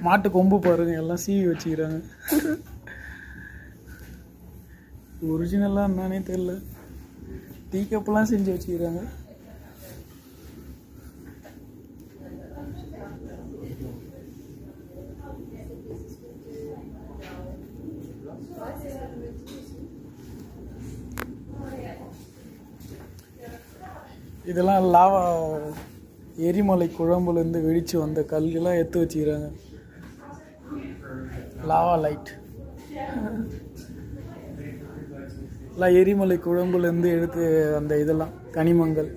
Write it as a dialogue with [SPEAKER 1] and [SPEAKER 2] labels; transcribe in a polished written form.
[SPEAKER 1] மாட்டு கொம்பு பாருங்க, எல்லாம் சீவி வச்சுக்கிறாங்க. ஒரிஜினலாக என்னன்னே தெரியல. டீ கப்லாம் செஞ்சு வச்சுக்கிறாங்க. இதெல்லாம் லாவா எரிமலை குழம்புலேருந்து வெடித்து வந்த கல்லெல்லாம் எடுத்து வச்சுக்கிறாங்க. லாவா லைட் எல்லாம் எரிமலை குழம்புலேருந்து எடுத்து அந்த இதெல்லாம் கனிமங்கள்.